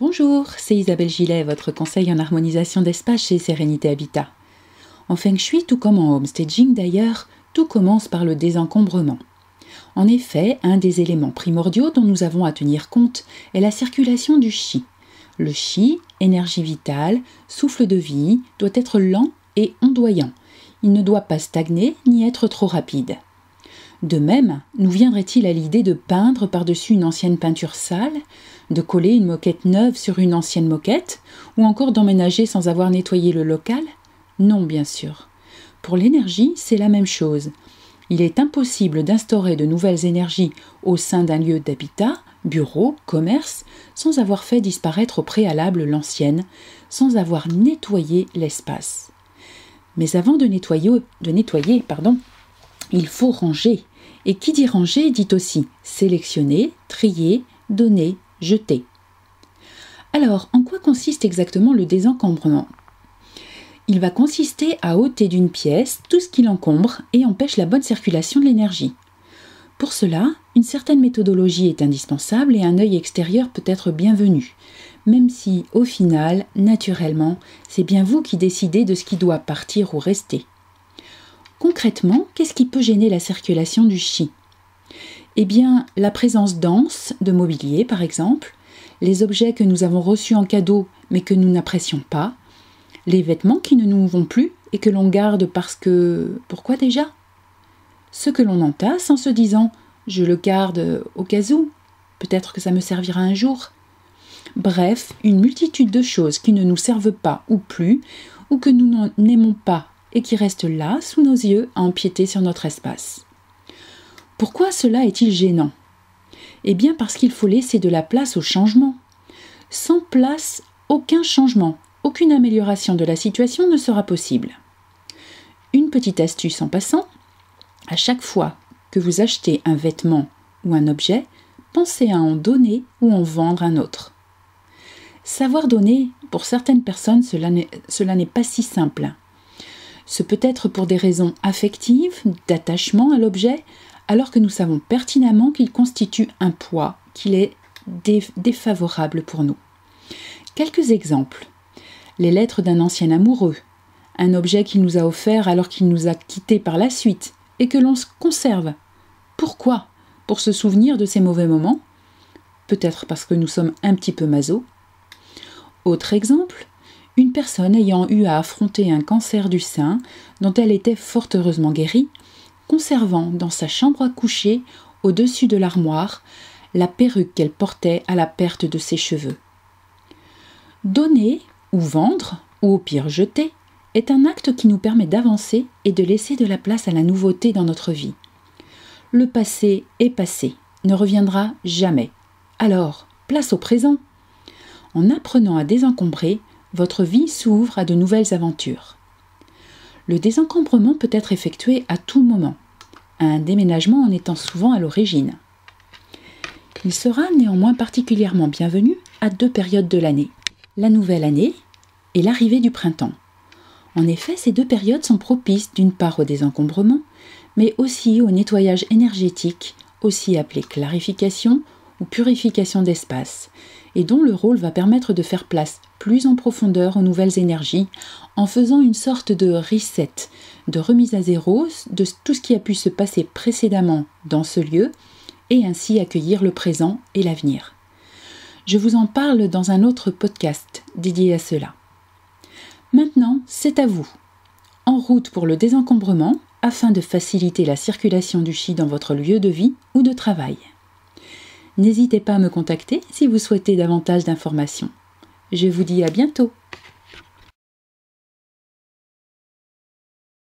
Bonjour, c'est Isabelle Gillet, votre conseil en harmonisation d'espace chez Sérénité Habitat. En Feng Shui, tout comme en homestaging d'ailleurs, tout commence par le désencombrement. En effet, un des éléments primordiaux dont nous avons à tenir compte est la circulation du Qi. Le Qi, énergie vitale, souffle de vie, doit être lent et ondoyant. Il ne doit pas stagner ni être trop rapide. De même, nous viendrait-il à l'idée de peindre par-dessus une ancienne peinture sale, de coller une moquette neuve sur une ancienne moquette, ou encore d'emménager sans avoir nettoyé le local? Non, bien sûr. Pour l'énergie, c'est la même chose. Il est impossible d'instaurer de nouvelles énergies au sein d'un lieu d'habitat, bureau, commerce, sans avoir fait disparaître au préalable l'ancienne, sans avoir nettoyé l'espace. Mais avant de nettoyer, il faut ranger. Et qui dit ranger dit aussi sélectionner, trier, donner, jeter. Alors, en quoi consiste exactement le désencombrement ? Il va consister à ôter d'une pièce tout ce qui l'encombre et empêche la bonne circulation de l'énergie. Pour cela, une certaine méthodologie est indispensable et un œil extérieur peut être bienvenu, même si, au final, naturellement, c'est bien vous qui décidez de ce qui doit partir ou rester. Concrètement, qu'est-ce qui peut gêner la circulation du Qi ? Eh bien, la présence dense de mobilier, par exemple, les objets que nous avons reçus en cadeau mais que nous n'apprécions pas, les vêtements qui ne nous vont plus et que l'on garde parce que... Pourquoi déjà ? Ce que l'on entasse en se disant « je le garde au cas où, peut-être que ça me servira un jour ». Bref, une multitude de choses qui ne nous servent pas ou plus, ou que nous n'aimons pas et qui restent là, sous nos yeux, à empiéter sur notre espace. Pourquoi cela est-il gênant ? Eh bien parce qu'il faut laisser de la place au changement. Sans place, aucun changement, aucune amélioration de la situation ne sera possible. Une petite astuce en passant, à chaque fois que vous achetez un vêtement ou un objet, pensez à en donner ou en vendre un autre. Savoir donner, pour certaines personnes, cela n'est pas si simple. Ce peut être pour des raisons affectives, d'attachement à l'objet, alors que nous savons pertinemment qu'il constitue un poids, qu'il est défavorable pour nous. Quelques exemples. Les lettres d'un ancien amoureux, un objet qu'il nous a offert alors qu'il nous a quittés par la suite et que l'on conserve. Pourquoi ? Pour se souvenir de ces mauvais moments ? Peut-être parce que nous sommes un petit peu maso. Autre exemple, une personne ayant eu à affronter un cancer du sein dont elle était fort heureusement guérie, conservant dans sa chambre à coucher, au-dessus de l'armoire, la perruque qu'elle portait à la perte de ses cheveux. Donner, ou vendre, ou au pire jeter, est un acte qui nous permet d'avancer et de laisser de la place à la nouveauté dans notre vie. Le passé est passé, ne reviendra jamais. Alors, place au présent. En apprenant à désencombrer, votre vie s'ouvre à de nouvelles aventures. Le désencombrement peut être effectué à tout moment, un déménagement en étant souvent à l'origine. Il sera néanmoins particulièrement bienvenu à 2 périodes de l'année, la nouvelle année et l'arrivée du printemps. En effet, ces 2 périodes sont propices d'une part au désencombrement, mais aussi au nettoyage énergétique, aussi appelé clarification ou purification d'espace, et dont le rôle va permettre de faire place plus en profondeur aux nouvelles énergies en faisant une sorte de reset, de remise à zéro de tout ce qui a pu se passer précédemment dans ce lieu et ainsi accueillir le présent et l'avenir. Je vous en parle dans un autre podcast dédié à cela. Maintenant, c'est à vous. En route pour le désencombrement afin de faciliter la circulation du Qi dans votre lieu de vie ou de travail. N'hésitez pas à me contacter si vous souhaitez davantage d'informations. Je vous dis à bientôt.